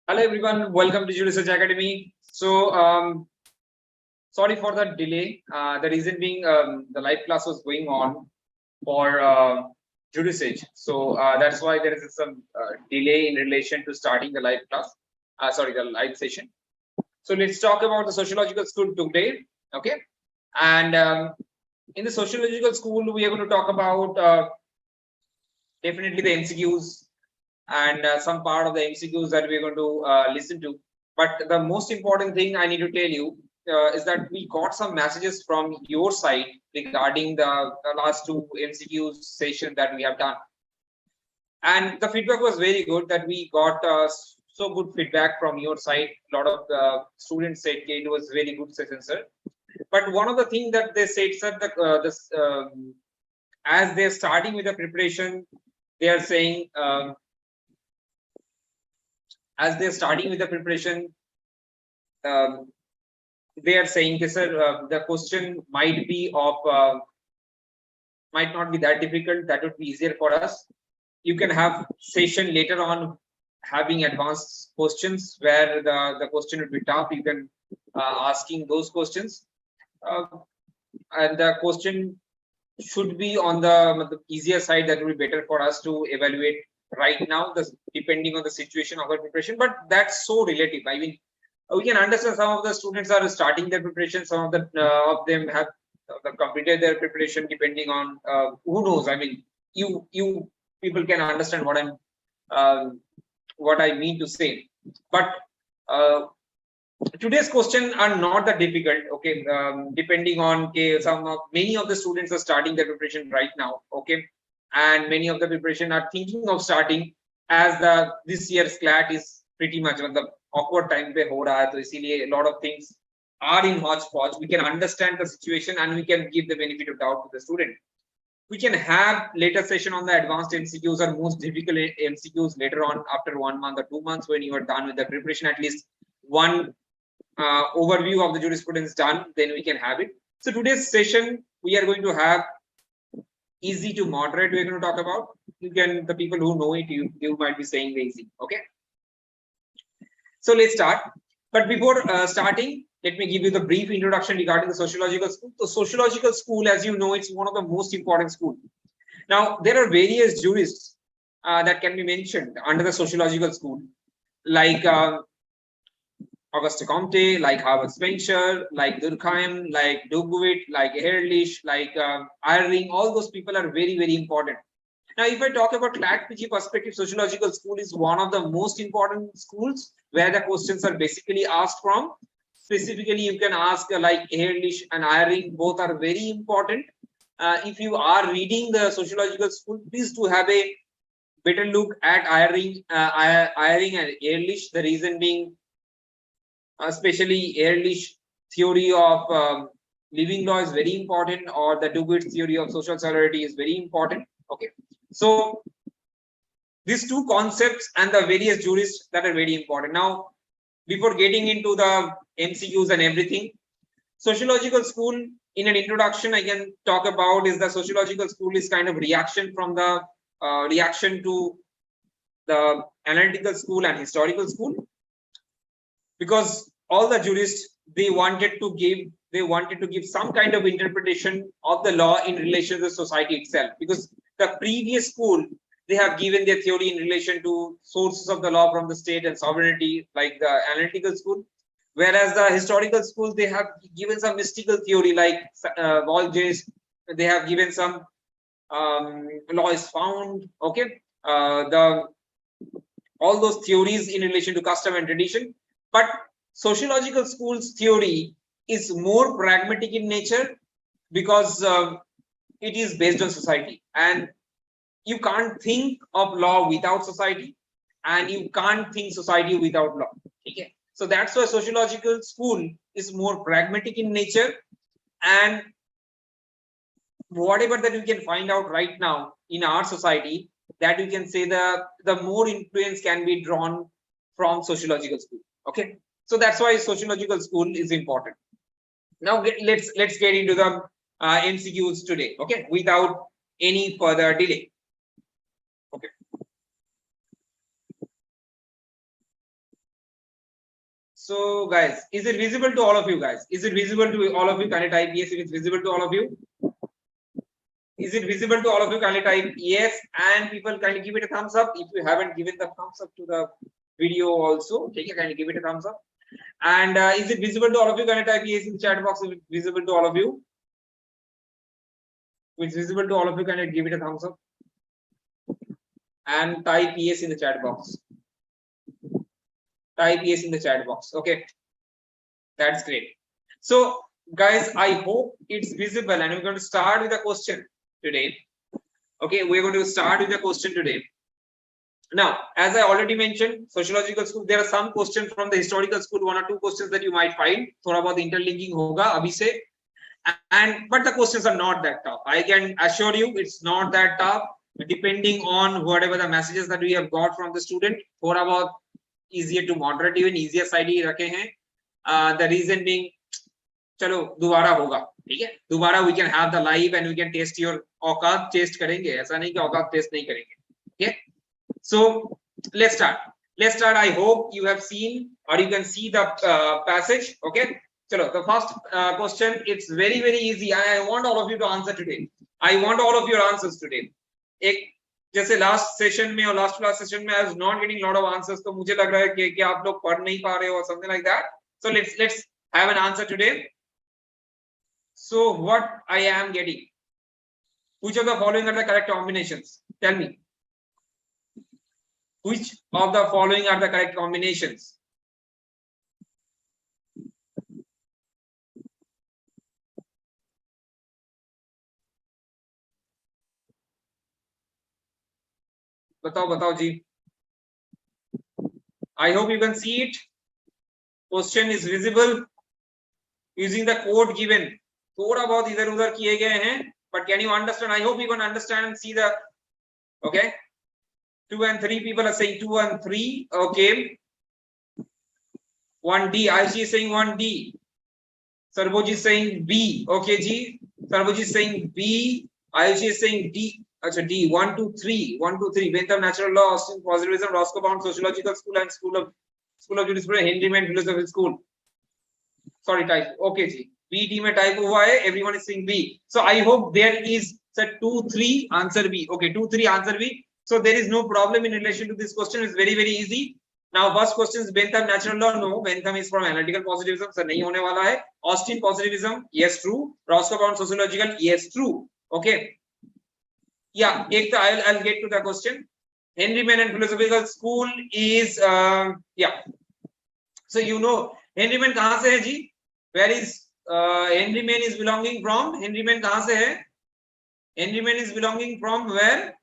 Hello everyone, welcome to Jurisedge Academy. Sorry for the delay. The reason being the live class was going on for Jurisedge. That's why there is some delay in relation to starting the live class. The live session. So let's talk about the sociological school today. Okay. And in the sociological school, we are going to talk about definitely the MCQs and some part of the MCQs that we're going to listen to. But the most important thing I need to tell you is that we got some messages from your side regarding the last two MCQs session that we have done. And the feedback was very good that we got so good feedback from your side. A lot of students said it was very good session, sir. But one of the things that they said, sir, that as they're starting with the preparation, they are saying, as they're starting with the preparation, they are saying this, the question might be of might not be that difficult. That would be easier for us. You can have session later on having advanced questions where the question would be tough. You can asking those questions, and the question should be on the easier side. That would be better for us to evaluate right now, depending on the situation of our preparation. But that's so relative. I mean, we can understand some of the students are starting their preparation, some of them have completed their preparation, depending on who knows. I mean, you people can understand what I mean to say. But today's question are not that difficult. Okay, depending on many of the students are starting their preparation right now. Okay, and many of the preparation are thinking of starting, as this year's CLAT is pretty much the awkward time पे हो रहा है, तो इसीलिए a lot of things are in hodgepodge. We can understand the situation and we can give the benefit of doubt to the student. We can have later session on the advanced MCQs or most difficult MCQs later on, after 1 month or 2 months, when you are done with the preparation, at least one overview of the jurisprudence done, then we can have it. So today's session we are going to have easy to moderate. We're going to talk about, the people who know it, you might be saying the easy. Okay, so let's start. But before starting, let me give you the brief introduction regarding the sociological school. The sociological school, as you know, it's one of the most important schools. Now there are various jurists that can be mentioned under the sociological school, like Auguste Comte, like Harvard Spencer, like Durkheim, like Dugwit, like Ehrlich, like Eyring. All those people are very, very important. Now, if I talk about CLAT PG perspective, sociological school is one of the most important schools where the questions are basically asked from. Specifically, you can ask like Ehrlich and Eyring, both are very important. If you are reading the sociological school, please do have a better look at Eyring and Ehrlich. The reason being, especially Ehrlich theory of living law is very important, or the Dugwit's theory of social solidarity is very important. Okay, so these two concepts and the various jurists that are very important. Now, before getting into the MCQs and everything, sociological school, in an introduction I can talk about is the sociological school is kind of reaction from the reaction to the analytical school and historical school, because all the jurists they wanted to give some kind of interpretation of the law in relation to the society itself, because the previous school they have given their theory in relation to sources of the law from the state and sovereignty, like the analytical school, whereas the historical school they have given some mystical theory, like Volges, they have given some law is found. Okay, all those theories in relation to custom and tradition. But sociological school's theory is more pragmatic in nature, because it is based on society, and you can't think of law without society, and you can't think society without law. Okay, so that's why sociological school is more pragmatic in nature, and whatever that we can find out right now in our society, that we can say the more influence can be drawn from sociological school. Okay, so that's why sociological school is important. Now let's get into the MCQs today. Okay, without any further delay. Okay, So guys, is it visible to all of you guys? Is it visible to all of you? Can you type yes if it's visible to all of you? Is it visible to all of you? Kindly type yes, and people kindly give it a thumbs up. If you haven't given the thumbs up to the video also, okay, kindly give it a thumbs up. And is it visible to all of you? Kindly type yes in the chat box if it's visible to all of you. If it's visible to all of you, kindly give it a thumbs up. And type yes in the chat box. Type yes in the chat box. Okay, that's great. So guys, I hope it's visible, and we're going to start with a question today. Okay, we're going to start with a question today. Now, as I already mentioned, sociological school, there are some questions from the historical school, 1 or 2 questions that you might find. Thoda bahut interlinking hoga abhi se, but the questions are not that tough. I can assure you, it's not that tough. Depending on whatever the messages that we have got from the student, thoda bahut easier to moderate, even easier side hi rakhe hain. The reason being, चलो दोबारा होगा, ठीक है, दोबारा we can have the live and we can test your औकात test करेंगे, ऐसा नहीं कि औकात टेस्ट नहीं करेंगे. Okay, so let's start. I hope you have seen or you can see the passage. Okay, चलो, the first question, it's very easy. I want all of you to answer today. I want all of your answers today. एक जैसे last session में और last class session में I was not getting lot of answers, तो मुझे लग रहा है कि आप लोग पढ़ नहीं पा रहे हो or something like that. So let's have an answer today. So what I am getting, which of the following are the correct combinations? Tell me, which of the following are the correct combinations? बताओ जी. I hope you can see it. Question is visible using the code given. थोड़ा बहुत इधर उधर किए गए हैं, but can you understand? I hope you can understand and see the. Okay, 2 and 3 people are saying 2 and 3. Okay, 1D. Aishi is saying 1D. Sarboji is saying B. Okay ji, Sarboji is saying B. Aishi is saying D. Achha, D. 1 2 3. 1 2 3. Bentham Natural Law, Austin Positivism, Roscoe Bound Sociological School and School of Jurisprudence, Henryman Philosophical School. Sorry, type. Okay ji. B D में type हुआ है. Everyone is saying B. So I hope there is set 2 3 answer B. Okay, 2 3 answer B. So there is no problem in relation to this question. It's very easy. Now first question is Bentham Natural Law. No, Bentham is from Analytical Positivism. So नहीं होने वाला है. Austin Positivism. Yes, true. Roscoe Bound Sociological. Yes, true. Okay. Yeah, I'll get to the question. Henryman and Philosophical School is yeah. So you know Henryman कहाँ से है जी? Where is Henryman is belonging from? Henryman कहाँ से है? Henryman is belonging from where?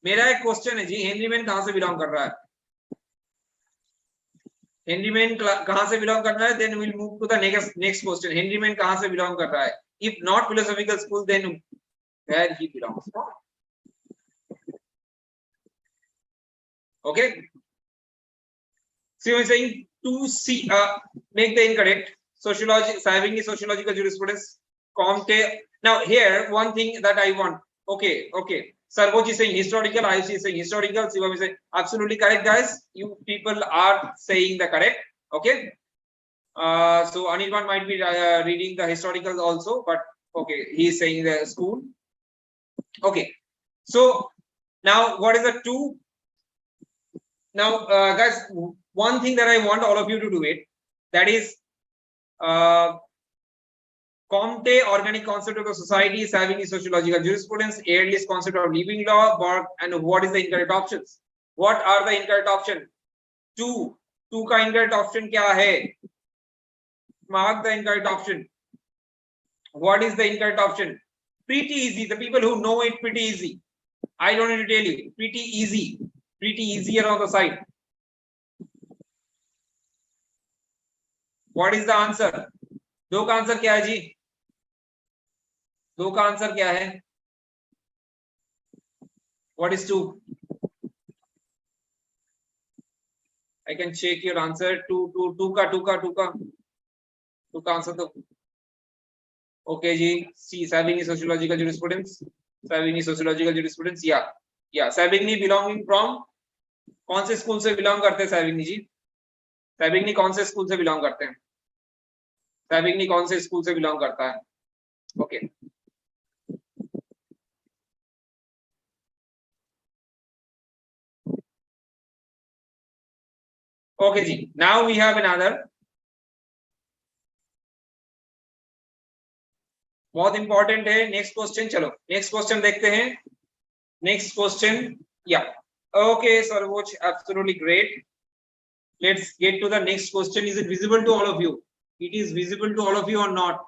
मेरा एक question है जी, Henryman कहाँ से बिलोंग कर रहा है? Henryman कहाँ से बिलोंग कर रहा है? Then we'll move to the next question. Henryman कहाँ से बिलोंग कर रहा है? If not philosophical school, then where he belongs from? Okay. So you're saying 2C, make the incorrect. Saving sociological jurisprudence, Comte. Now here, one thing that I want. Okay. Sarboji is saying historical, IC is saying historical, Sivam is saying absolutely correct, guys. You people are saying the correct. Okay. So Anirban might be reading the historical also, but okay, he is saying the school. Okay. So now what is the 2? Now, guys, one thing that I want all of you to do it, that is Comte, organic concept of the society, Savigny sociological jurisprudence, Airley's concept of living law, Borg, and what is the incorrect options? What are the incorrect options? 2 का incorrect option क्या है? Mark the incorrect option. What is the incorrect option? Pretty easy. The people who know it, pretty easy. I don't need to tell you. Pretty easy. Pretty easier on the side. What is the answer? 2 का answer क्या है जी? 2 का answer क्या है? What is 2? I can check your answer. 2 का answer तो okay ji. See, Savigny sociological jurisprudence. Savigny sociological jurisprudence. Yeah. Savigny belonging from कौन से स्कूल से बिलोंग करते हैं Savigny जी? सैबिगनी कौन से स्कूल से बिलोंग करते हैं? सैबिगनी कौन से स्कूल से बिलोंग करता है? ओके ओके जी, नाउ वी हैव अनदर बहुत इंपॉर्टेंट है नेक्स्ट क्वेश्चन। चलो नेक्स्ट क्वेश्चन देखते हैं। नेक्स्ट क्वेश्चन या ओके सर्वोच absolutely great. Let's get to the next question. Is it visible to all of you? It is visible to all of you or not?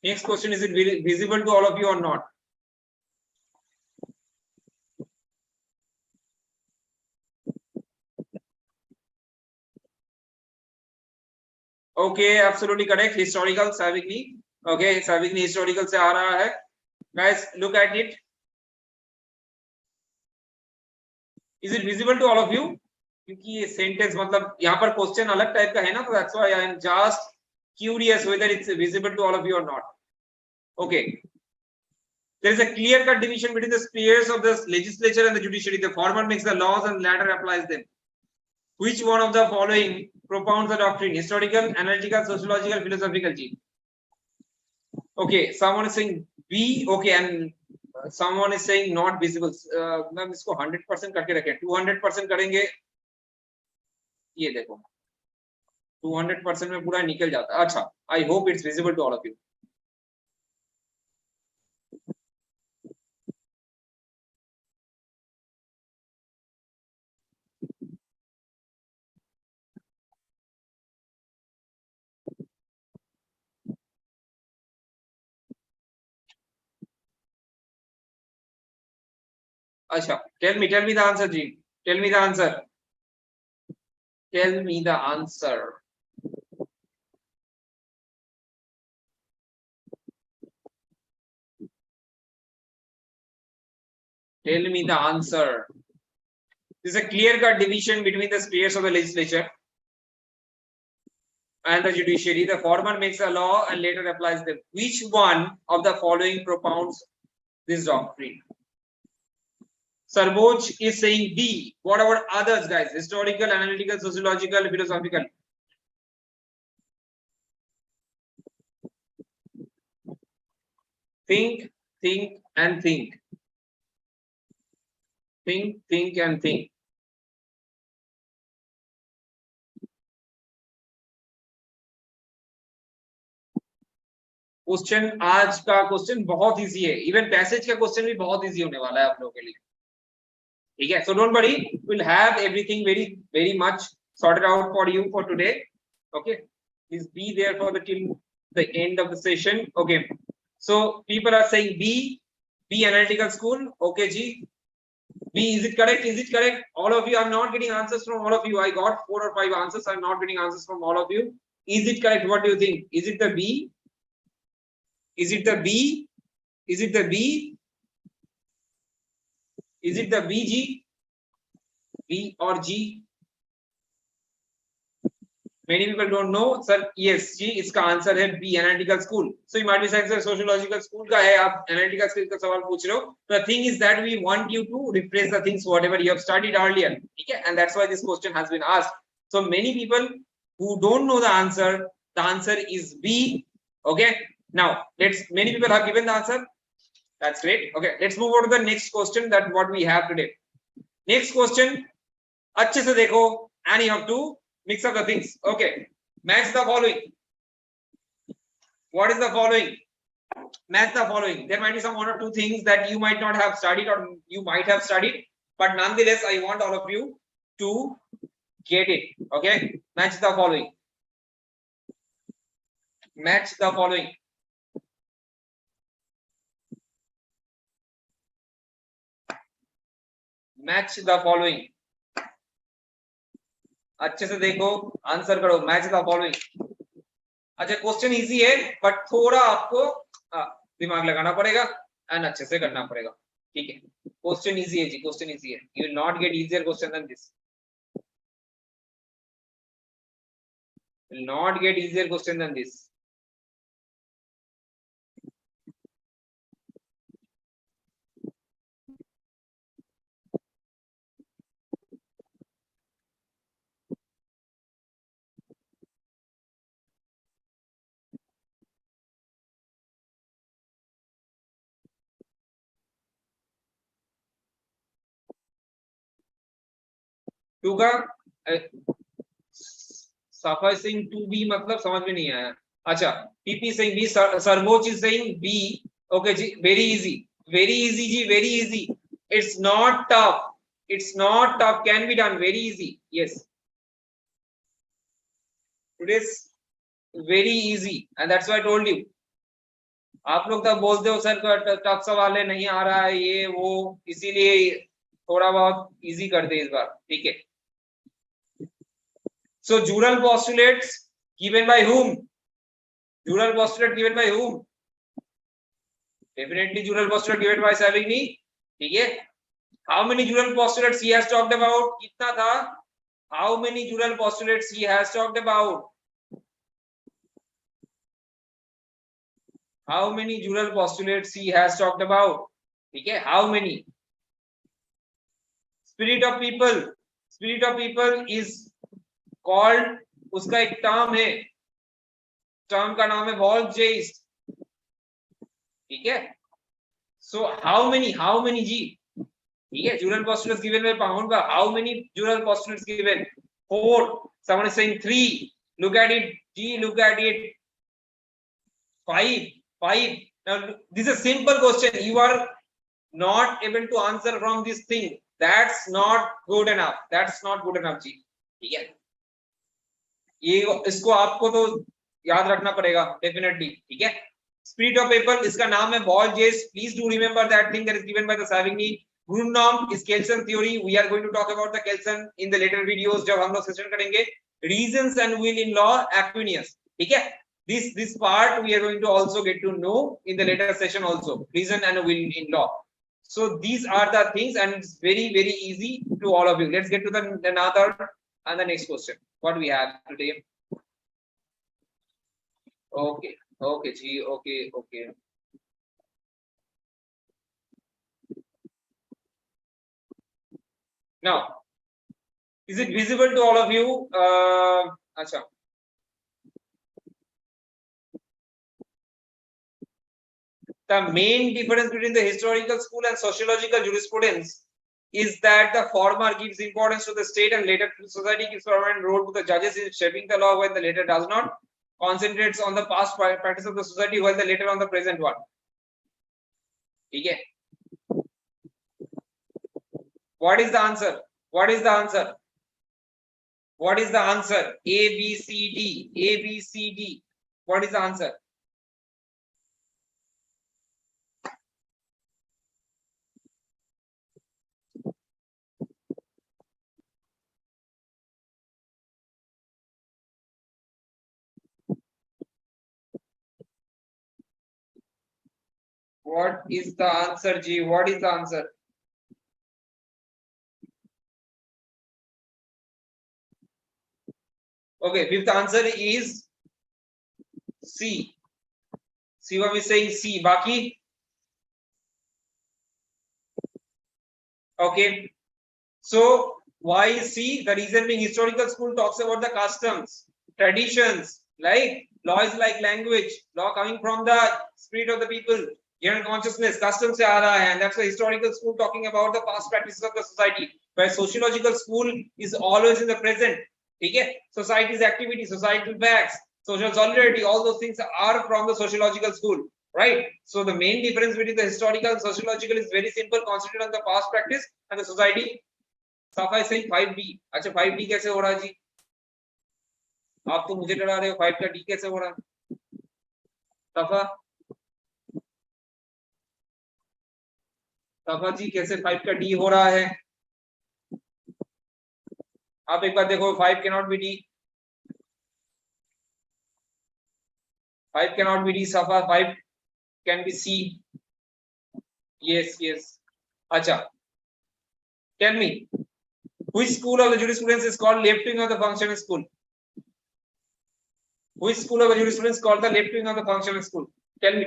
Next question, is it visible to all of you or not? Okay, absolutely correct. Historical, Savigny. Okay, Savigny historical से आ रहा है. Guys, look at it. Is it visible to all of you? क्योंकि ये sentence मतलब यहाँ पर question अलग type का है ना, तो that's why I am just curious whether it's visible to all of you or not. Okay. There is a clear-cut division between the spheres of the legislature and the judiciary. The former makes the laws and the latter applies them. Which one of the following propounds the doctrine? Historical, analytical, sociological, philosophical? Okay, someone is saying B. Okay, and someone is saying not visible. Ma'am इसको 100% करके रखें, 200% करेंगे, ये देखो 200% में पूरा निकल जाता है। अच्छा, I hope it's visible to all of you. अच्छा, tell me the answer जी, tell me the answer, tell me the answer. Tell me the answer. There is a clear-cut division between the spheres of the legislature and the judiciary. The former makes a law and later applies them. Which one of the following propounds this doctrine? Sarvoj is saying D. What about others, guys? Historical, analytical, sociological, philosophical? Think, think, and think. Think, think, and think. Question आज का question बहुत easy है, even passage का question भी बहुत easy होने वाला है आप लोगों के लिए, ठीक है? So don't worry, will have everything very much sorted out for you for today. Okay, please be there for the till the end of the session. Okay, so people are saying be analytical school. Okay जी, B, is it correct? Is it correct? All of you, I'm not getting answers from all of you. I got 4 or 5 answers. I'm not getting answers from all of you. Is it correct? What do you think? Is it the B? Is it the B? Is it the B? Is it the B, G? B or G? Many people don't know, sir. Yes, G. इसका answer है B, analytical school. So you might be saying, sir, sociological school का है, आप analytical school का सवाल पूछ रहे हो. The thing is that we want you to rephrase the things whatever you have studied earlier, ठीक है? And that's why this question has been asked. So many people who don't know the answer is B. Okay. Now many people have given the answer. That's great. Okay, let's move on to the next question that what we have today. Next question, अच्छे से देखो, and you have to mix up the things. Okay, match the following. What is the following? Match the following. There might be some 1 or 2 things that you might not have studied or you might have studied, but nonetheless, I want all of you to get it. Okay, match the following. Match the following. Match the following. अच्छे से देखो, answer करो, match the following. अच्छा, question easy है but थोड़ा आपको दिमाग लगाना पड़ेगा एंड अच्छे से करना पड़ेगा, ठीक है? क्वेश्चन इजी है जी, क्वेश्चन इजी है. You will not get easier question than this. Will not get easier question than this. Two का sufficing to be मतलब समझ में नहीं आया. अच्छा, PP saying B, Sarboch is saying B. Okay ji, very easy ji, very easy. It's not tough, can be done, very easy. Yes, it is very easy and that's why I told you. आप लोग तब बोलते हो sir tough सवाल है, नहीं आ रहा है ये वो, इसीलिए थोड़ा बहुत इजी करते इस बार. ठीक है. So jural postulates given by whom? Jural postulate given by whom? Definitely jural postulate given by Savigny. ठीक है. How many jural postulates he has talked about? कितना था? How many jural postulates he has talked about? How many jural postulates he has talked about? ठीक है. How many? Spirit of people. Spirit of people is called, उसका एक term है, term का नाम है वॉल्जेस्ट. ठीक है. So how many जी? ठीक है. Jural postulates given by Pound. How many jural postulates given? 4. Someone is saying 3. Look at it. G, look at it. 5. Now this is a simple question. You are not able to answer from this thing. That's not good enough. जी. ठीक है. ये इसको आपको तो याद रखना पड़ेगा definitely. ठीक है. स्पिरिट ऑफ पेपर, इसका नाम है Volksgeist. Please do remember that thing that is given by the Savigny. Group norm is Kelsen theory. We are going to talk about the Kelsen in the later videos जब हम लोग session करेंगे. Reasons and will in law, Aquinas. ठीक है. This part we are going to also get to know in the later session also. Reason and will in law. So these are the things and it's very very easy to all of you. Let's get to the another and the next question. What we have today? Okay ji, okay. Now is it visible to all of you? Acha. The main difference between the historical school and sociological jurisprudence is that the former gives importance to the state and later society gives permanent role to the judges in shaping the law, while the later does not, concentrates on the past practice of the society while the later on the present one. ठीक है. What is the answer? A, B, C, D. What is the answer? What is the answer, G? What is the answer? Okay, fifth answer is C. Shivam is saying C. Baki? Okay. So why is C? The reason being historical school talks about the customs, traditions, like law is like language, law coming from the spirit of the people, general consciousness, customs se aa raha hai, and that's why historical school talking about the past practices of the society, where sociological school is always in the present. Okay? Society's activity, societal facts, social solidarity, all those things are from the sociological school, right? So the main difference between the historical and sociological is very simple, concentrated on the past practice and the society. Safa is saying 5D. अच्छा 5D कैसे हो रहा है जी? आप तो मुझे डरा रहे हो. 5 का D कैसे हो रहा है? सफा जी कैसे 5 का D हो रहा है? आप एक बार देखो. 5 cannot be D. 5 cannot be D. Safa 5 can be C. Yes. अच्छा. Tell me. Which school of the jurisprudence is called left wing of the functional school? Which school of the jurisprudence is called the left wing of the functional school? Tell me.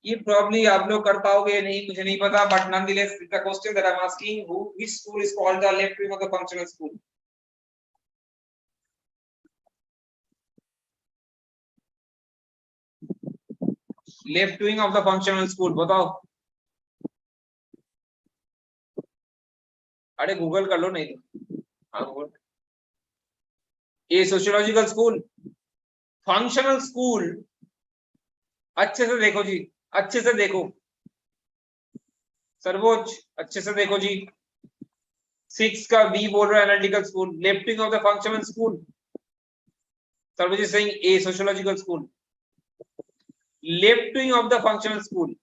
ये probably आप लोग कर पाओगे नहीं, मुझे नहीं पता, but nonetheless the question that I'm asking, which school is called the left wing of the functional school? Left wing of the functional school बताओ। अरे गूगल कर लो नहीं तो। हाँ गूगल। ए सोशियोलॉजिकल स्कूल, फंक्शनल स्कूल, अच्छे से देखो जी, अच्छे से देखो सर्वोच्च, अच्छे से देखो जी। 6 का बी बोल रहा है analytical school, left wing of the functional school, Sarvochch Singh a sociological school, left wing of the functional school,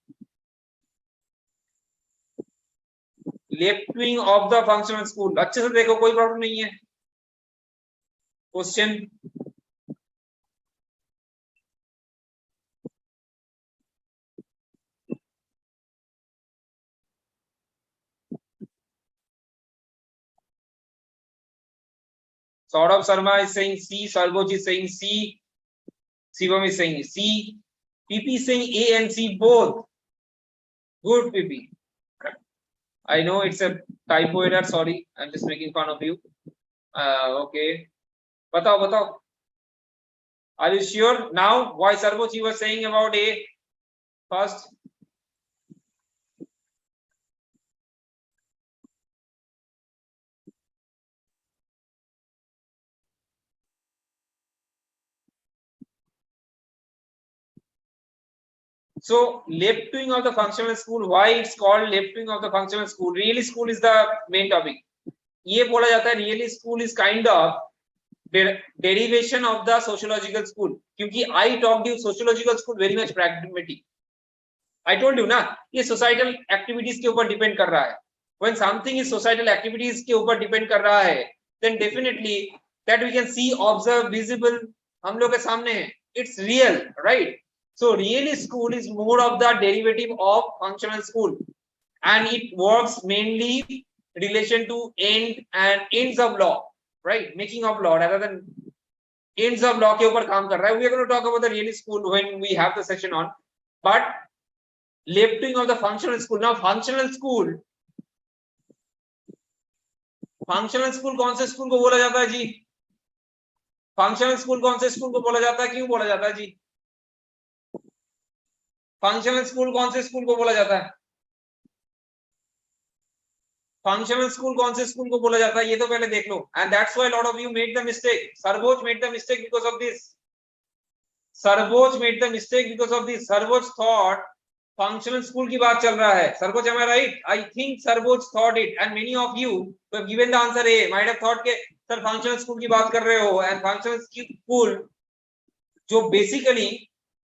left wing of the functional school, अच्छे से देखो कोई प्रॉब्लम नहीं है। Question, Saurabh Sharma is saying C, Sarvoj is saying C, Shivam is saying C, PP is saying A and C both. Good PP. I know it's a typo error, sorry, I'm just making fun of you. Okay. Batao, batao. Are you sure now why Sarvoj you were saying about A first? So left wing of the functional school, why it's called left wing of the functional school? Really school is the main topic. ये बोला जाता है really school is kind of derivation of the sociological school, क्योंकि I talked you sociological school very much pragmatic. I told you ना ये societal activities के ऊपर depend कर रहा है. When something is societal activities के ऊपर depend कर रहा है, then definitely that we can see, observe, visible हम लोग के सामने है. It's real, right? So real school is more of the derivative of functional school, and it works mainly relation to end and ends of law, right? Making of law rather than ends of law के ऊपर काम कर रहा है. We are going to talk about the real school when we have the session on, but left wing of the functional school. Now functional school कौन से school को बोला जाता है जी? फंक्शनल स्कूल कौन से स्कूल को बोला जाता है, क्यों बोला जाता है जी? फंक्शनल स्कूल कौन से स्कूल को बोला जाता है? फंक्शनल स्कूल कौन से स्कूल को बोला जाता है ये तो पहले देख लो. And that's why lot of you made the mistake. Sarvoj made the mistake because of this. Sarvoj made the mistake because of this. Sarvoj thought functional school की बात चल रहा है. Sarvoj am I right? I think Sarvoj thought it and many of you who have given the answer A might have thought के sir functional school की बात कर रहे हो. एंड फंक्शनल स्कूल जो बेसिकली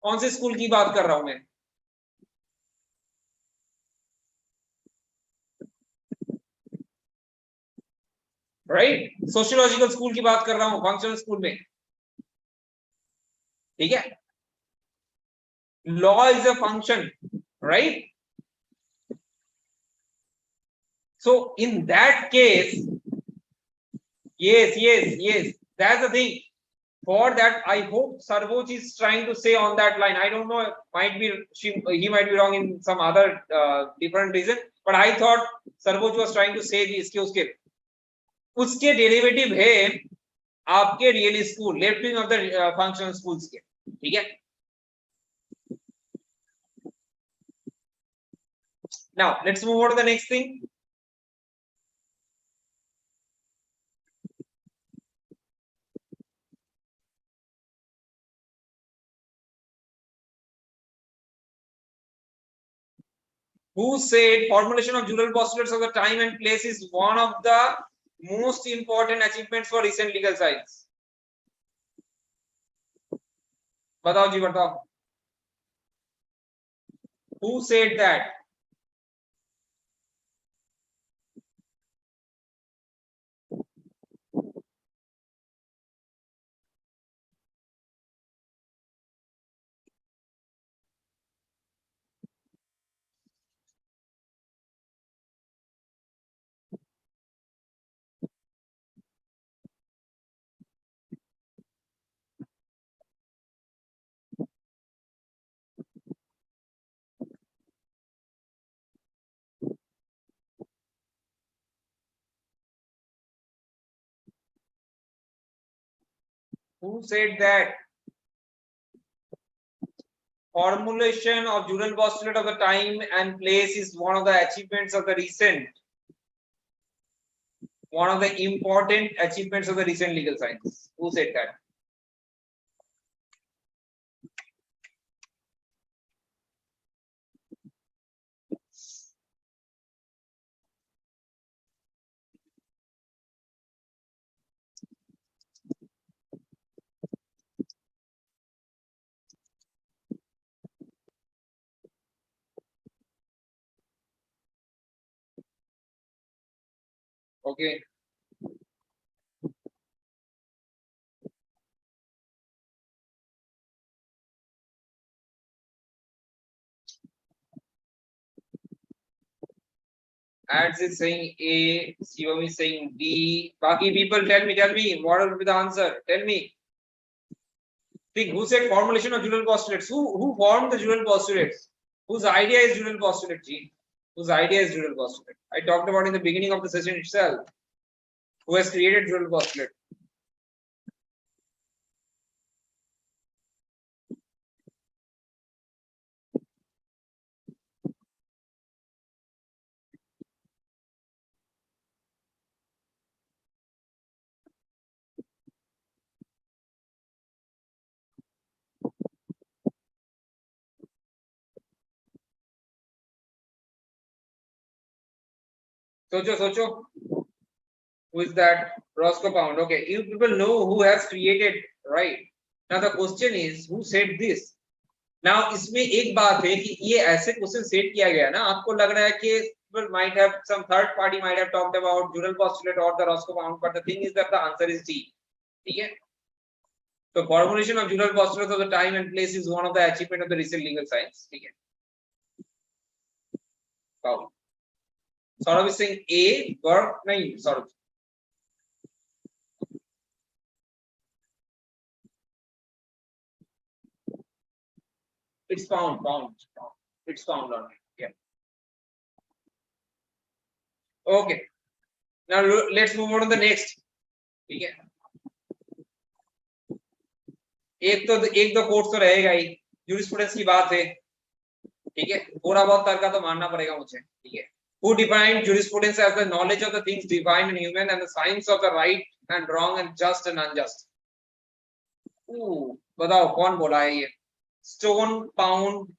कौन से स्कूल की बात कर रहा हूं मैं? राइट, सोशियोलॉजिकल स्कूल की बात कर रहा हूं फंक्शनल स्कूल में. ठीक है, law is a function, right? So in that case, yes, that's the thing. For that I hope Sarvoj is trying to say on that line. I don't know, might be he might be wrong in some other different reason, but I thought Sarvoj was trying to say इसके उसके derivative है आपके real school, left wing of the functional schools के. ठीक है, now let's move on to the next thing. Who said formulation of jural postulates of the time and place is one of the most important achievements for recent legal science? बताओ जी बताओ. Who said that? Who said that? formulation of jural postulate of the time and place is one of the achievements of the recent, one of the important achievements of the recent legal science. Who said that? Okay. Ads is saying A, Shivam is saying D. Baki people, tell me, what will be the answer? Tell me. Think, who said formulation of jural postulates? Who formed the jural postulates? Whose idea is jural postulate, G? Whose idea is jural postulate? I talked about in the beginning of the session itself. Who has created jural postulate? Socho. Who is that? Roscoe Pound. Okay, you people know who has created, right? Now the question is, who said this? Now इसमें एक बात है कि ये ऐसे question set किया गया ना, आपको लग रहा है कि people might have, some third party might have talked about jural postulate or the Roscoe Pound, but the thing is that the answer is D. ठीक है? So formulation of jural postulates of the time and place is one of the achievement of the recent legal science. ठीक है? Wow. Saurabh is saying A, verb, नहीं, Saurabh. It's found. It's found on it. Yeah. Okay. Now let's move on to the next. ठीक है? एक दो course तो रहेगा ही, jurisprudence की बात है, ठीक है? थोड़ा बहुत तर्क तो मानना पड़ेगा मुझे, ठीक है? Who defined jurisprudence as the knowledge of the things divine and human and the science of the right and wrong and just and unjust? बताओ कौन बोला है ये? Stone, Pound,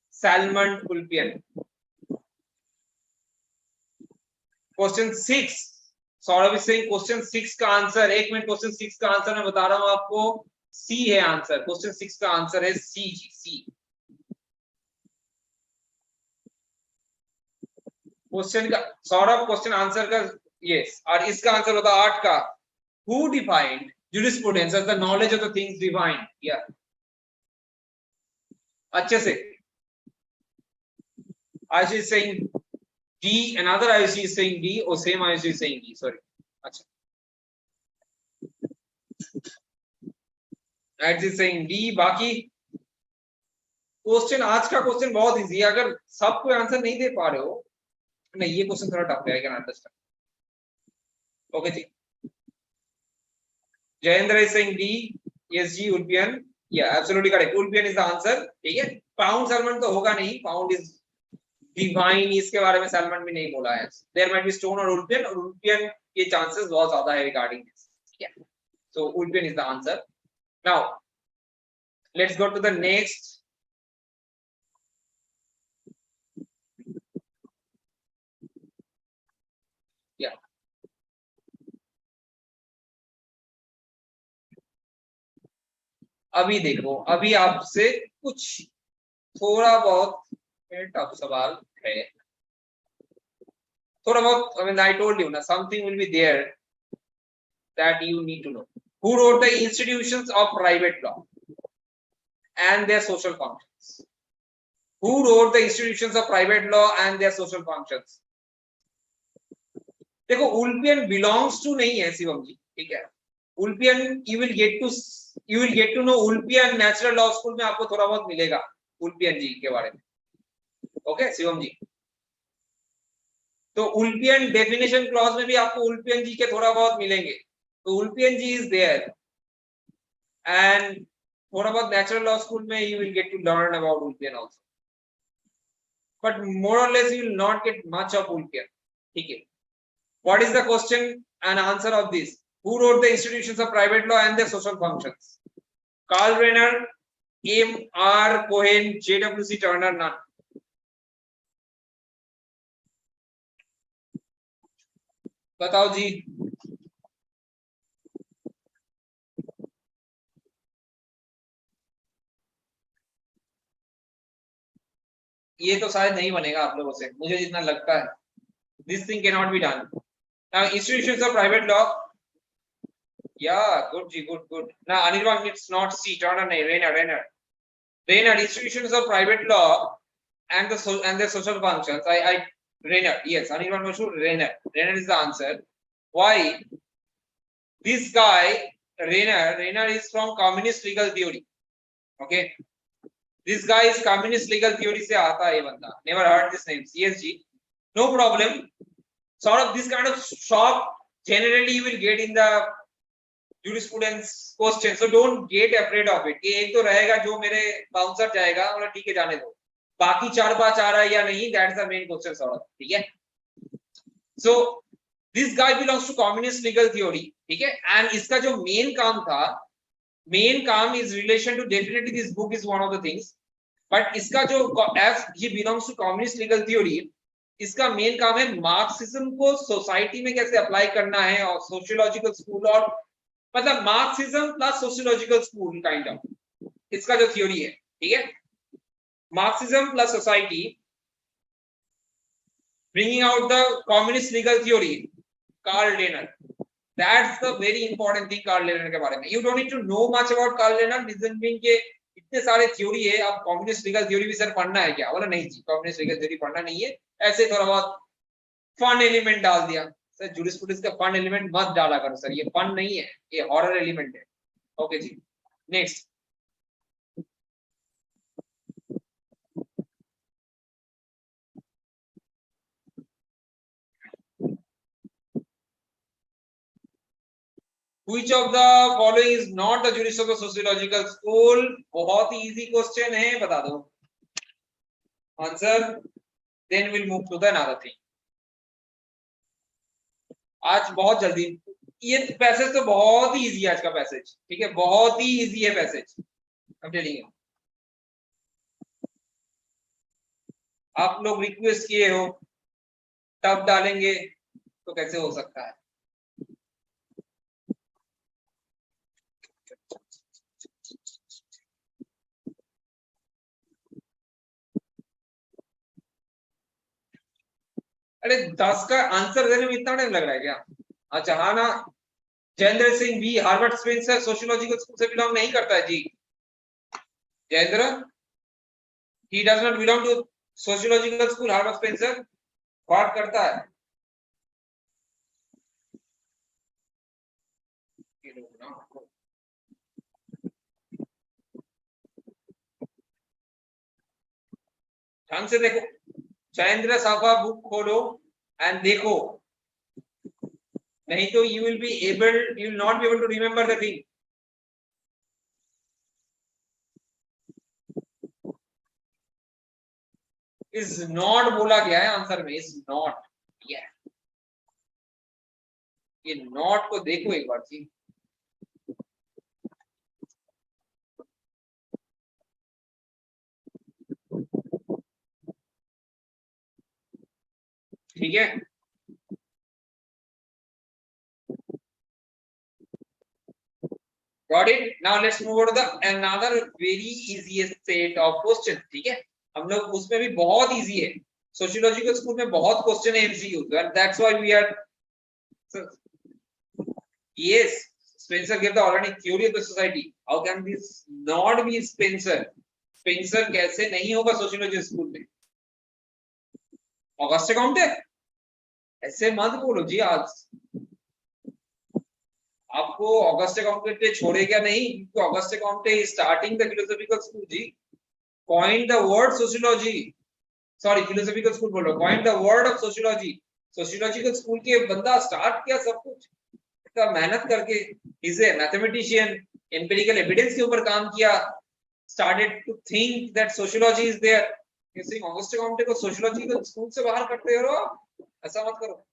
Salmon, Ulpian. Question 6. Saurabh is saying question 6 का answer, एक minute, question 6 का answer मैं बता रहा हूं आपको, C है आंसर. Question 6 का आंसर है C. क्वेश्चन का सौरभ, क्वेश्चन आंसर का यस, और इसका आंसर होता 8 का. Who defined jurisprudence as the knowledge of the things divine? Yeah. अच्छे से. Ayush is saying D, another Ayush is saying D, or same Ayush is saying D. Sorry. अच्छा. Ayush is saying D. बाकी question, आज का question बहुत easy है. अगर सब कोई आंसर नहीं दे पा रहे हो, नहीं, ये क्वेश्चन थोड़ा टफ है, I can understand. Okay ji. Jayendra is saying D. Yes, G, Ulpian. Yeah, absolutely correct. Ulpian is the answer. ठीक है? Pound salmon तो होगा नहीं. Pound is divine. इसके बारे में salmon भी नहीं बोला है. There might be stone or Ulpian. और Ulpian के chances बहुत ज़्यादा है regarding this. ठीक है? So Ulpian is the answer. Now, let's go to the next. Yeah. अभी देखो, अभी आपसे कुछ थोड़ा बहुत टफ सवाल है, थोड़ा बहुत. I mean, I told you ना, something will be there that you need to know. Who wrote the institutions of private law and their social functions? Who wrote the institutions of private law and their social functions? देखो, Ulpian belongs to नहीं है शिवम जी, ठीक है? Ulpian you will get to know Ulpian natural law school में आपको थोड़ा बहुत मिलेगा Ulpian जी के बारे में. ओके शिवम जी, तो Ulpian डेफिनेशन क्लॉज में भी आपको Ulpian जी के थोड़ा बहुत मिलेंगे. तो Ulpian ji is there, and थोड़ा बहुत नेचुरल लॉ स्कूल में you will get to learn about Ulpian also, but more or less you will not get much of Ulpian. ठीक है. What is the question and answer of this? Who wrote the Institutions of Private Law and their Social Functions? Carl Renner, M.R. Cohen, J.W.C. Turner, none. बताओ जी. ये तो शायद नहीं बनेगा आप लोगों से, मुझे जितना लगता है. This thing cannot be done. Now, Institutions of Private Law. Yeah, good, G, good, good. Now, Anirban, it's not C. Turner, Renner. Institutions of Private Law and their social functions. Renner. Yes, Anirban was sure. Renner. Renner is the answer. Why? This guy, Renner is from communist legal theory. Okay. This guy is communist legal theory से आता है ये बंदा. Never heard this name. CSG. No problem. Sort of this kind of shock generally you will get in the jurisprudence question. So don't get afraid of it. एक तो रहेगा जो मेरे बाउंसर जाएगा और ठीक है जाने दो. बाकी 4-5 आ रहा है या नहीं, that's the main question sort of. ठीक है. So this guy belongs to communist legal theory. ठीक है. And इसका जो main काम था, main काम is relation to, definitely this book is one of the things. But इसका जो as he belongs to communist legal theory, इसका मेन काम है मार्क्सिज्म को सोसाइटी में कैसे अप्लाई करना है, और सोशियोलॉजिकल स्कूल, और मतलब Marxism plus sociological school kind of इसका जो थ्योरी है. ठीक है. Marxism plus society, bringing out the communist legal theory, Karl Renner. That's the very important thing Karl Renner के बारे में. You don't need to know much about Karl Renner. Reason being के इतने सारे थ्योरी है, आप कम्युनिस्ट लीगल थ्योरी भी sir पढ़ना है क्या? बोला नहीं जी, कम्युनिस्ट लीगल थ्योरी पढ़ना नहीं है, ऐसे थोड़ा बहुत फन एलिमेंट डाल दिया. सर जूरिस्प्रूडेंस का फन एलिमेंट मत डाला करो सर, ये फन नहीं है, ये हॉरर एलिमेंट है. ओके जी, next. Which of the following is not the jurist of the sociological school? बहुत ही इजी क्वेश्चन है, बता दो answer, then we'll move to the another thing. आज बहुत जल्दी, ये पैसेज तो बहुत ही इजी है आज का पैसेज. ठीक है, बहुत ही इजी है पैसेज. I'm telling you. आप लोग रिक्वेस्ट किए हो, टफ डालेंगे तो कैसे हो सकता है? अरे 10 का आंसर देने में इतना टाइम लग रहा है क्या? अच्छा हाँ ना. जयेंद्र सिंह भी हार्वर्ड स्पेंसर सोशियोलॉजिकल स्कूल से बिलोंग नहीं करता है जी. Jayendra, he does not belong to sociological school Herbert Spencer. बात करता है. ढंग से देखो, जयेंद्र साफा बुक खोलो एंड देखो, नहीं तो you will not be able to remember the thing. Is not बोला गया है आंसर में, is not. Yeah. ये नॉट को देखो एक बार जी. ठीक है. Got it? Now let's move on to the another very easiest set of questions. ठीक है, हम लोग उसमें भी बहुत इजी है. सोशियोलॉजिकल स्कूल में बहुत क्वेश्चन है MCQ, and that's why we are. Yes, Spencer gave the organic theory of the society. How can this not be Spencer? Spencer कैसे नहीं होगा सोशियोलॉजी स्कूल में? ऑगस्टे काउंटे? ऐसे मत बोलो जी. आज आपको ऑगस्टे काउंटे छोड़ेगा नहीं, क्योंकि Auguste Comte is starting the philosophical school जी. Coin the word sociology, sorry philosophical school बोलो, coin the word of sociology. Sociological school के बंदा स्टार्ट किया सब कुछ. इतना मेहनत करके is a mathematician, empirical evidence के ऊपर काम किया, started to think that sociology is there. किसी ऑगस्ट काउंटे को सोशियोलॉजी को स्कूल से बाहर करते हो, ऐसा मत करो।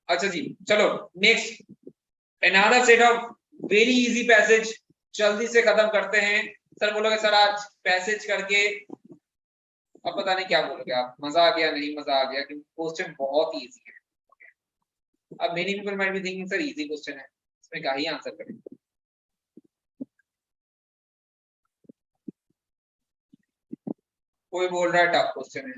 अच्छा जी, चलो next, another set of very easy passage, जल्दी से खत्म करते हैं। सर बोलोगे सर आज पैसेज करके, अब पता नहीं क्या बोलोगे आप, मजा आ गया नहीं मजा आ गया, क्योंकि क्वेश्चन बहुत ही इजी है। अब many people might be thinking sir easy question है, इसमें क्या ही आंसर करें। कोई बोल रहा है टफ क्वेश्चन है,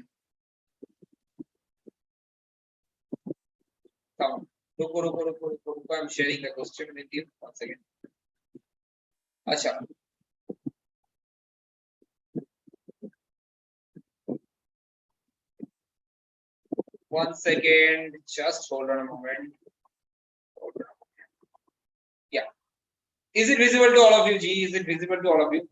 रुको रुको रुको रुको रुको, I am sharing the question with you, 1 second. अच्छा, one second, just hold on a moment. Hold on. Yeah, is it visible to all of you? G, is it visible to all of you?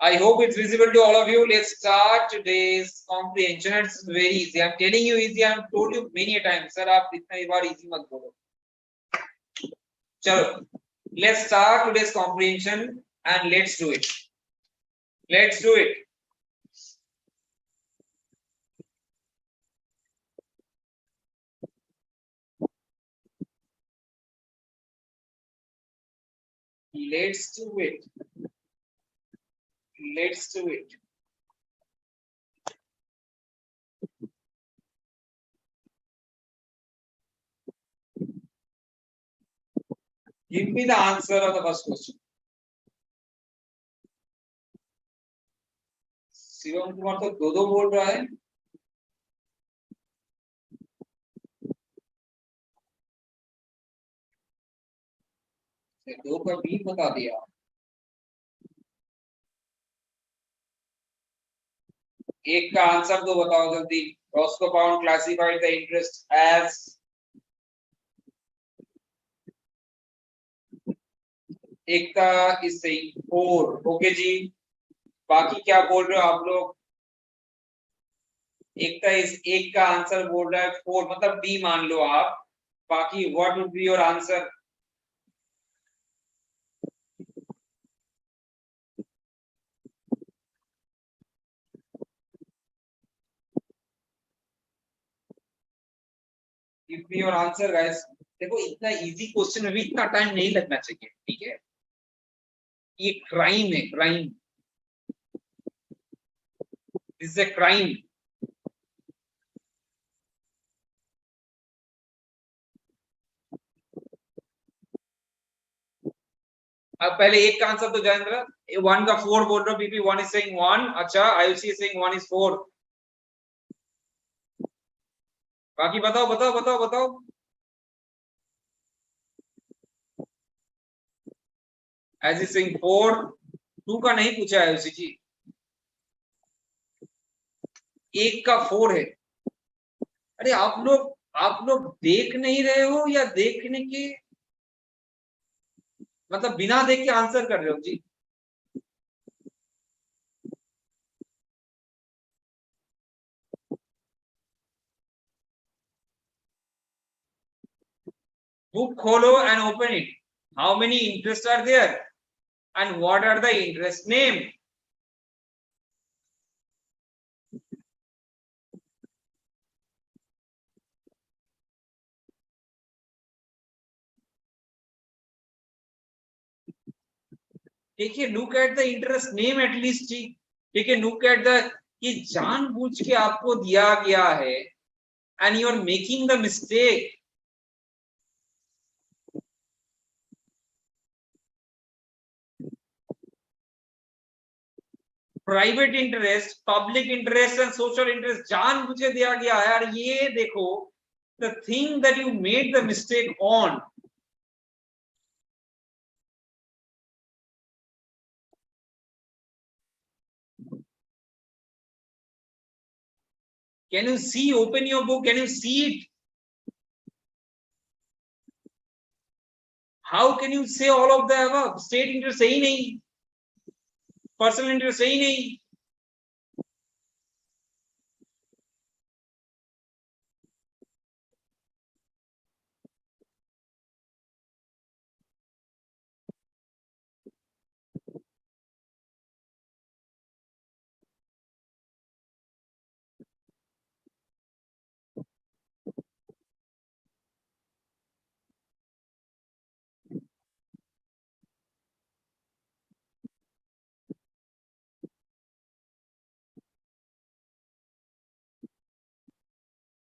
I hope it's visible to all of you. Let's start today's comprehension. It's very easy. I'm telling you easy. I've told you many a times. Sir, आप इतना ही बार easy मत बोलो. चलो, let's start today's comprehension and let's do it. Let's do it. Let's do it. Let's do it. Give me the answer of the first question. Shivam Kumar तो दो बोल रहा है। दो का बी बता दिया। एक का आंसर दो बताओ जल्दी। Roscoe Pound classified the interest as एक का इज सेइंग 4। ओके जी, बाकी क्या बोल रहे हो आप लोग? एक का आंसर बोल रहा है 4, मतलब डी मान लो आप। बाकी what would be your answer? Give me your answer guys. देखो इतना इजी क्वेश्चन में भी इतना टाइम नहीं लगना चाहिए, ठीक है? ये क्राइम है, crime, this is a crime. अब पहले एक का आंसर तो जयेंद्र, 1 का 4 बोल रहे हो, पीपी 1 इज सेइंग 1। अच्छा, आयुषी इज सेइंग 1 इज 4। बाकी बताओ बताओ बताओ बताओ। एज इज सेइंग 4, 2 का नहीं पूछा है आयुषी जी, एक का 4 है। अरे आप लोग देख नहीं रहे हो या देखने के मतलब बिना देख के आंसर कर रहे हो जी? बुक खोलो and open it. How many interests are there and what are the interest name? देखिए, look at the interest name at least जी, ठीक है? look at the कि जानबूझ के आपको दिया गया है and you are making the mistake. Private interest, public interest and social interest जानबूझ के दिया गया है। और ये देखो, the thing that you made the mistake on, can you see? Open your book, can you see it? How can you say all of the above? State interest है ही नहीं, personal interest है ही नहीं.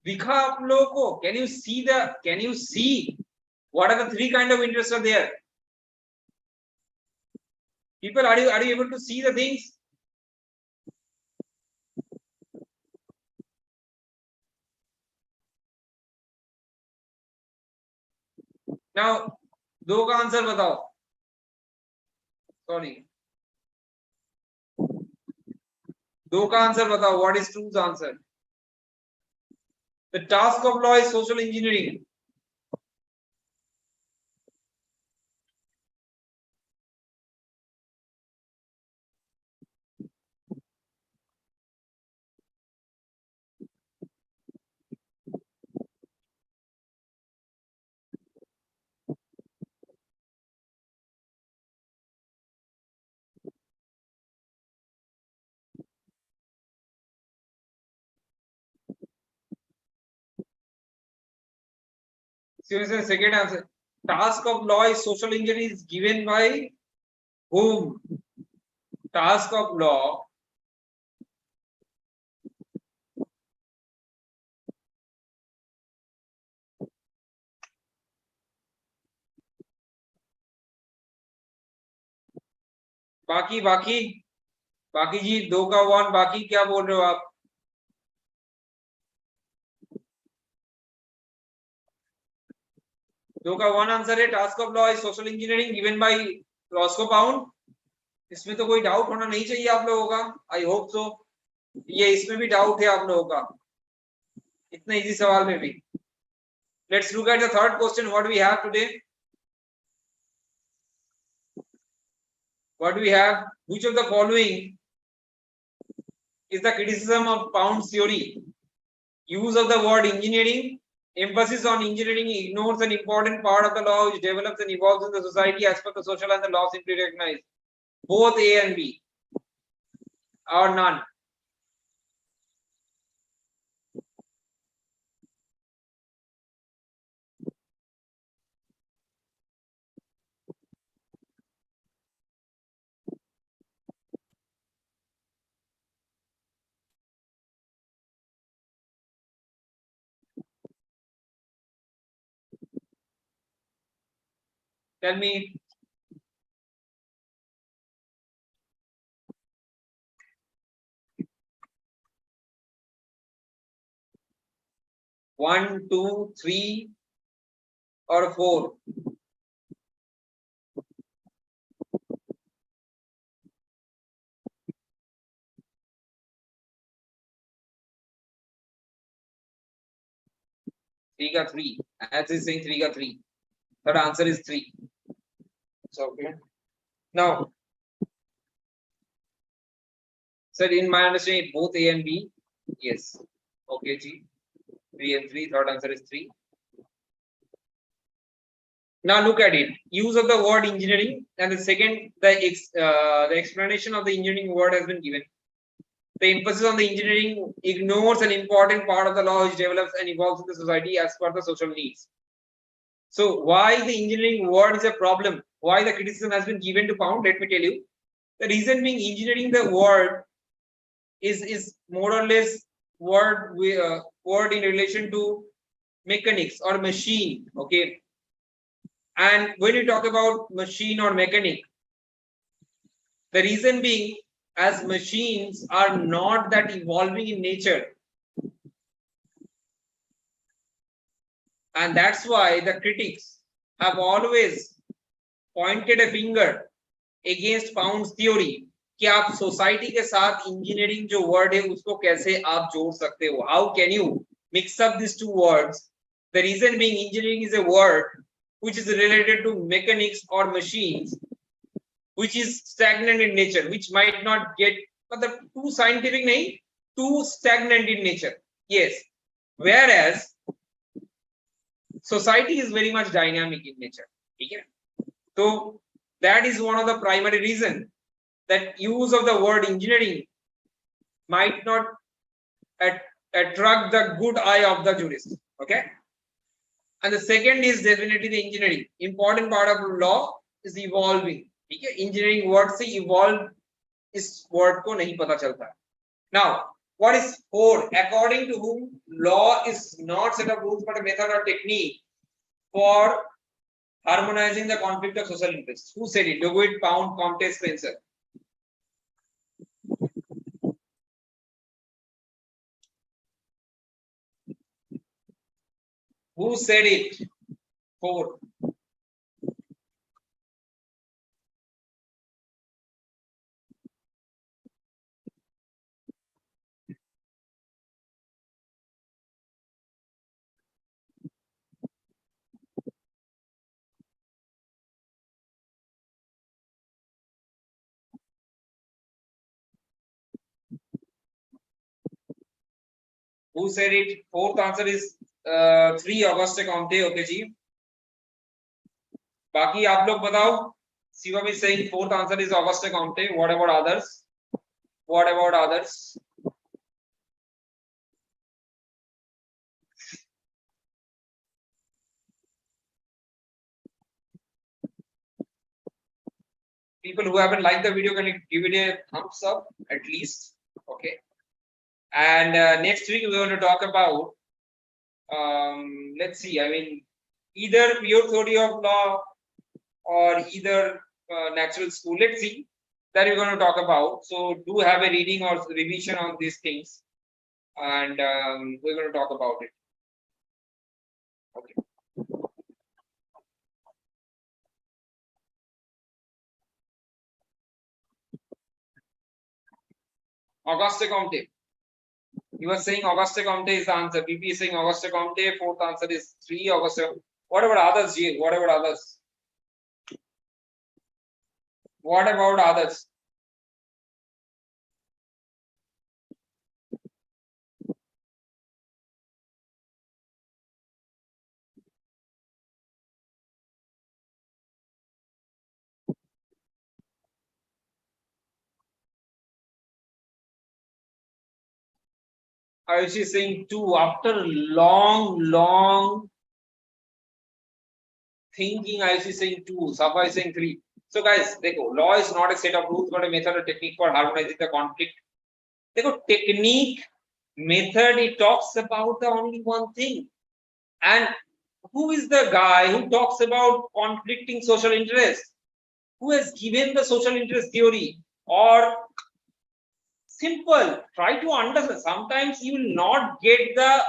दिखा आप लोगों को? Can you see what are the three kind of interests are there? People, are you able to see the things? Now, दो का आंसर बताओ. Sorry. दो का आंसर बताओ. What is true's answer? The task of law is social engineering. Seriously, second answer. Task of law is social engineering is given by whom? Task of law बाकी बाकी बाकी जी दो का वन. बाकी क्या बोल रहे हो आप? दो का वन आंसर है. Task of law is social engineering given by Roscoe pound. इसमें तो कोई डाउट होना नहीं चाहिए आप लोगों का. I hope so. ये इसमें भी डाउट है आप लोगों का इतने इजी सवाल में भी. Let's look at the third question. What we have today? What we have? Which of the following is the criticism of Pound's theory? Use of the word engineering. Emphasis on engineering ignores an important part of the law which develops and evolves in the society as per the social and the law simply recognize. Both A and B or none. Tell me. One, two, three, or four. Three ka three. As is saying three ka three. Third answer is three. So okay. Now, sir, in my understanding, both A and B. Yes. Okay, G. 3 and 3. Third answer is 3. Now look at it. Use of the word engineering, and the second, the explanation of the engineering word has been given. The emphasis on the engineering ignores an important part of the law which develops and evolves in the society as per the social needs. So why the engineering word is a problem? Why the criticism has been given to Pound? Let me tell you. The reason being, engineering, the word is more or less word in relation to mechanics or machine. Okay. And when you talk about machine or mechanic, the reason being, as machines are not that evolving in nature, and that's why the critics have always pointed a finger against Pound's theory कि आप society के साथ engineering जो word है उसको कैसे आप जोड़ सकते हो. How can you mix up these two words? The reason being, engineering is a word which is related to mechanics or machines, which is stagnant in nature, which might not get, but the too scientific nahi, too stagnant in nature. Yes. Whereas society is very much dynamic in nature. Okay? So that is one of the primary reasons that use of the word engineering might not attract the good eye of the jurist. Okay. And the second is definitely the engineering. Important part of law is evolving. Okay? Engineering word से evolve इस word को नहीं पता चलता. Now, what is four? According to whom law is not set of rules but a method or technique for harmonizing the conflict of social interests. Who said it? Dewitt, Pound, Comte, Spencer. Who said it? Four. Who said it? Fourth answer is 3 Auguste Comte. Okay जी. बाकी आप लोग बताओ. Shivam is saying fourth answer is Auguste Comte. What about others? What about others? People who haven't liked the video, can you give it a thumbs up at least? Okay. And next week we're going to talk about let's see, I mean, either pure theory of law or either natural school. Let's see, that we're going to talk about. So do have a reading or revision on these things, and we're going to talk about it. Okay. Auguste Comte. You were saying Auguste Comte is the answer. PP is saying Auguste Comte. Fourth answer is 3 Auguste. What about others here? What about others? What about others? Ayushi is saying 2 after long thinking. Ayushi is saying 2. Safa is saying 3. So guys, देखो, law is not a set of rules but a method or technique for harmonizing the conflict. देखो, technique, method, it talks about the only one thing. And who is the guy who talks about conflicting social interests? Who has given the social interest theory? Or simple, try to understand. Sometimes you will not get the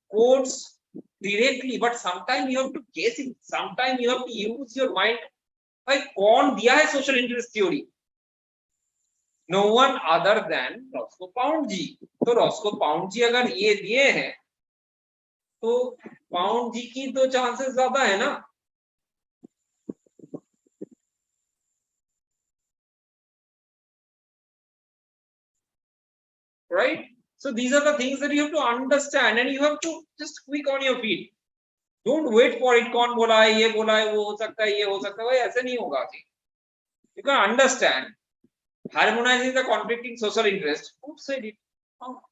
quotes directly, but sometimes you have to guess it. Sometimes you have to use your mind. Like, कौन दिया है social interest theory? No one other than Roscoe Pound जी. तो Roscoe Pound जी अगर ये दिए हैं, तो Pound जी की तो chances ज्यादा है ना? Right? So these are the things that you have to understand, and you have to just quick on your feet. Don't wait for it. कौन बोला है, ये बोला है, वो हो सकता है, ये हो सकता है. भाई ऐसे नहीं होगा जी. You can understand. Harmonizing the conflicting social interest. Who said it? Oh.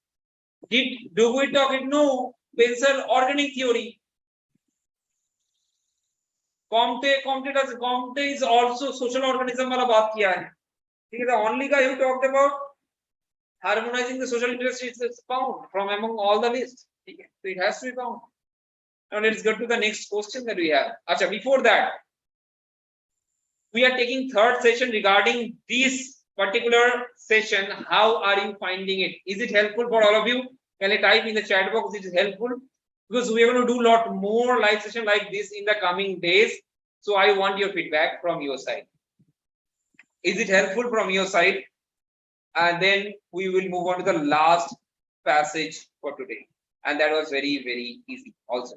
Do we talk it? No. Spencer, organic theory. Comte is also social organism वाला बात किया है. ठीक है, the only guy who talked about harmonizing the social interest is found from among all the list. Okay. So it has to be found. Now let's go to the next question that we have. Acha, before that, we are taking third session regarding this particular session. How are you finding it? Is it helpful for all of you? Can you type in the chat box it is helpful? Because we are going to do a lot more live session like this in the coming days. So I want your feedback from your side. Is it helpful from your side? And then we will move on to the last passage for today. And that was very, very easy also.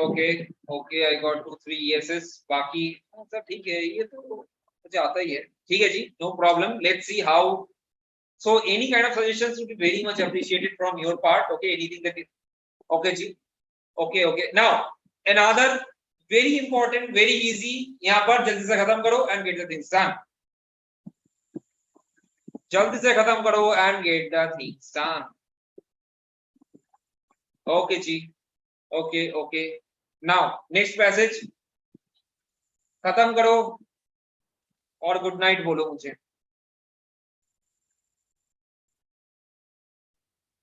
Okay okay, I got 2-3 yeses. बाकी सब ठीक है, ये तो मुझे आता ही है. ठीक है जी, no problem. Let's see how. So any kind of suggestions would be very much appreciated from your part. Okay, anything that is okay जी. Okay okay. Now another very important, very easy. यहाँ पर जल्दी से खत्म करो and get the things done. जल्दी से खत्म करो and get the things done. Okay जी. Okay okay. Now next passage. खत्म करो और गुड नाइट बोलो मुझे.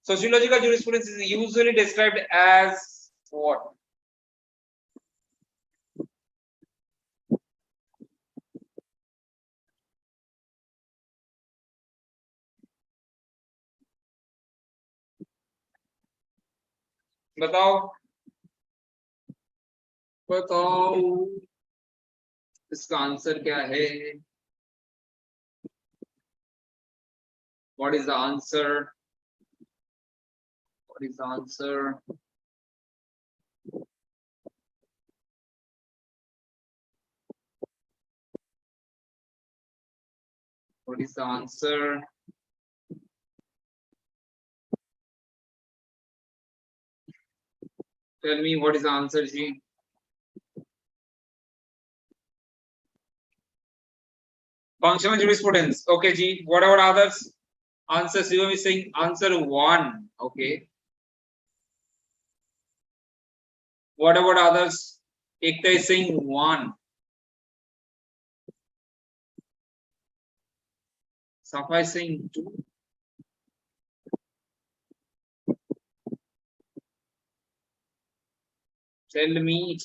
Sociological jurisprudence is usually described as what? बताओ बताओ इसका आंसर क्या है? What is the answer? What is the answer? What is the answer? Tell me what is the answer, Ji? Functional jurisprudence. Okay, Ji. What about others? Answer Shivam is saying answer 1. Okay. What about others? Ekta is saying 1. Safa is saying 2. Tell me.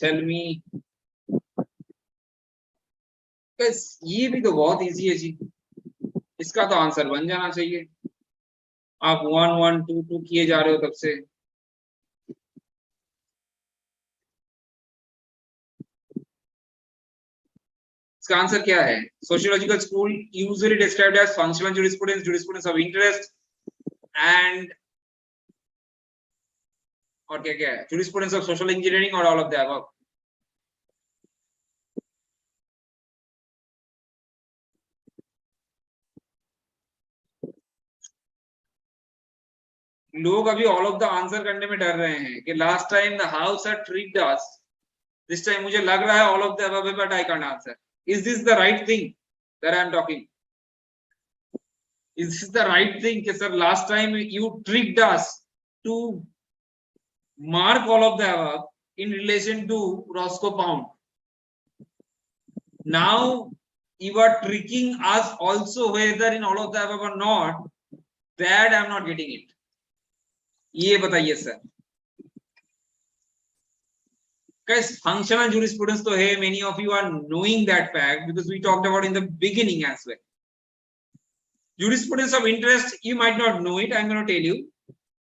Guys, ये भी तो बहुत easy है जी. इसका तो answer बन जाना चाहिए. आप 1 1 2 2 किए जा रहे हो तब से. इसका आंसर क्या है? Sociological school usually described as functional jurisprudence, jurisprudence of interest, and और क्या क्या है? jurisprudence of social engineering और all of the above. लोग अभी ऑल ऑफ द आंसर करने में डर रहे हैं कि last time the house had tricked us. This time मुझे लग रहा है all of the above, but I can't answer. Is this the right thing that I am talking? Is this the right thing? कि sir last time you tricked us to mark all of the above in relation to Roscoe Pound. Now you are tricking us also whether in all of the above or not. That I am not getting it. ये बताइए sir. Guys, functional jurisprudence तो है. Many of you are knowing that fact because we talked about in the beginning as well. Jurisprudence of interest, you might not know it. I'm going to tell you.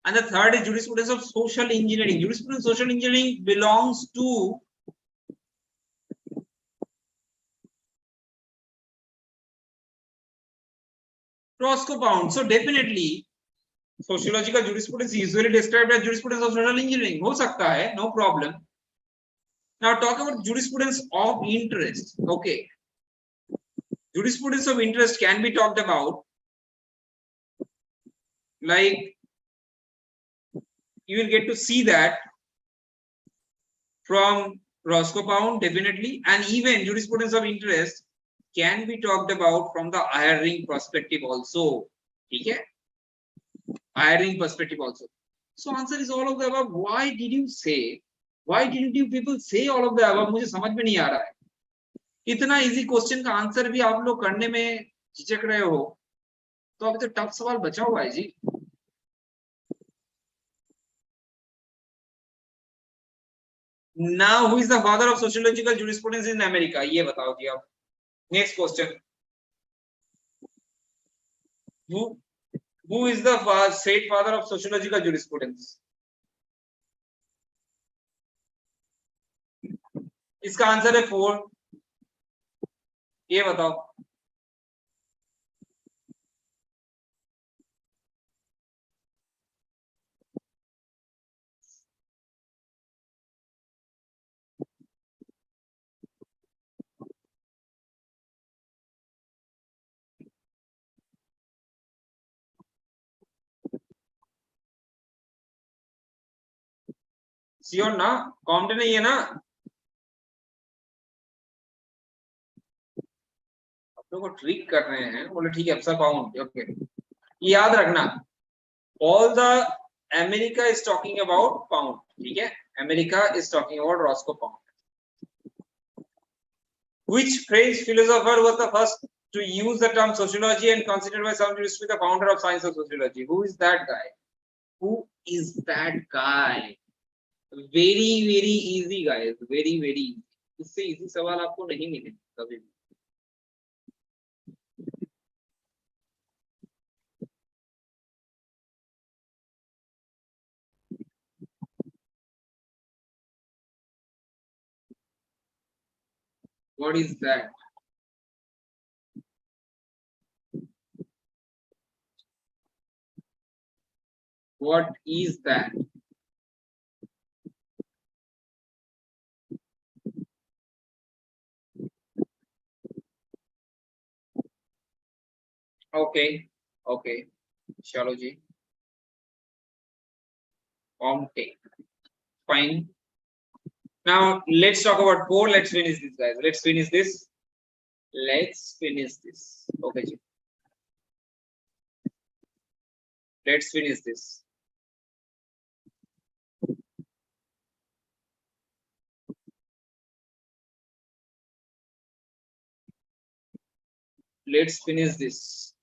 And the third is jurisprudence of social engineering. Jurisprudence of social engineering belongs to Roscoe Pound. So definitely, sociological jurisprudence is usually described as jurisprudence of social engineering. हो सकता है, no problem. Now talk about jurisprudence of interest. Okay. Jurisprudence of interest can be talked about like you will get to see that from Roscoe Pound definitely, and even jurisprudence of interest can be talked about from the hiring perspective also. Okay? Hiring perspective also. So answer is all of the above. Why did you say? Why didn't you people say all of the above? मुझे समझ में नहीं आ रहा है. इतना easy question का answer भी आप लोग करने में झिझक रहे हो, तो अभी तो टफ सवाल बचा हुआ है जी. Now who is the father of sociological jurisprudence in America? ये बताओ जी आप. Next question. Who is the said father of sociological jurisprudence? इसका आंसर है 4. ये बताओ. श्योर ना, कॉम्प्ट नहीं है ना? आप लोग को ट्रिक कर रहे हैं, बोले ठीक है सब पाउंड। ओके, याद रखना, all the America is talking about pound, ठीक है, America is talking about Roscoe pound. Which French philosopher was the first to use the term sociology and considered by some jurists to be the founder of science of sociology? Who is that guy? Who is that guy? Very very easy guys, very very easy. इससे easy सवाल आपको नहीं मिले कभी भी। What is that? What is that? Okay, okay, चलो जी, fine. Now let's talk about 4. Let's finish this guys. Let's finish this. Let's finish this. Okay ji. Let's finish this. Let's finish this.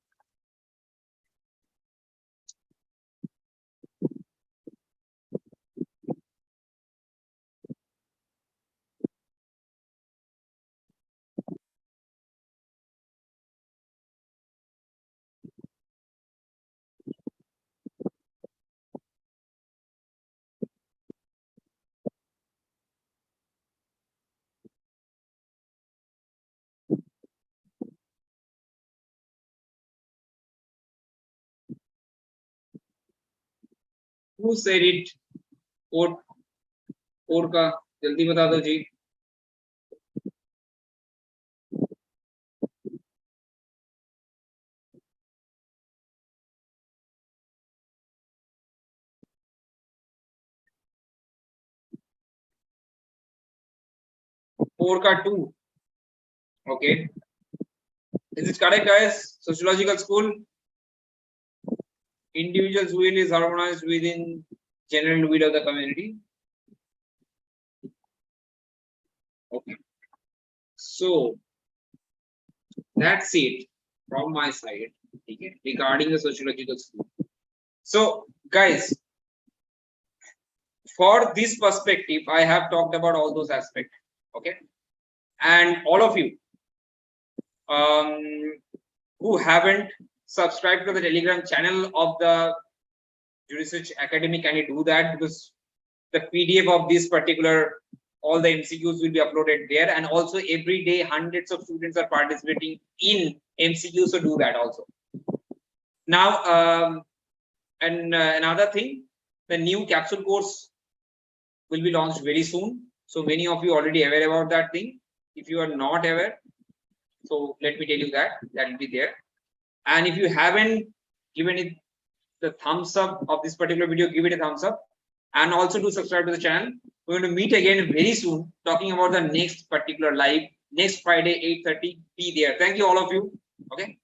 Who said it? और का जल्दी बता दो जी। Four का 2. Okay. Is it correct guys? Sociological school. Individual's will is harmonized within general will of the community. Okay. So that's it from my side. Okay, regarding the sociological school. So guys, for this perspective, I have talked about all those aspects. Okay, and all of you who haven't subscribed to the Telegram channel of the Jurisedge Academy, can you do that? Because the PDF of this particular, all the MCQs will be uploaded there, and also every day hundreds of students are participating in MCQs, so do that also. Now, another thing, the new capsule course will be launched very soon. So many of you already aware about that thing. If you are not aware, so let me tell you that will be there. And if you haven't given it the thumbs up of this particular video, give it a thumbs up, and also do subscribe to the channel. We're going to meet again very soon, talking about the next particular live next Friday 8:30. Be there. Thank you all of you. Okay.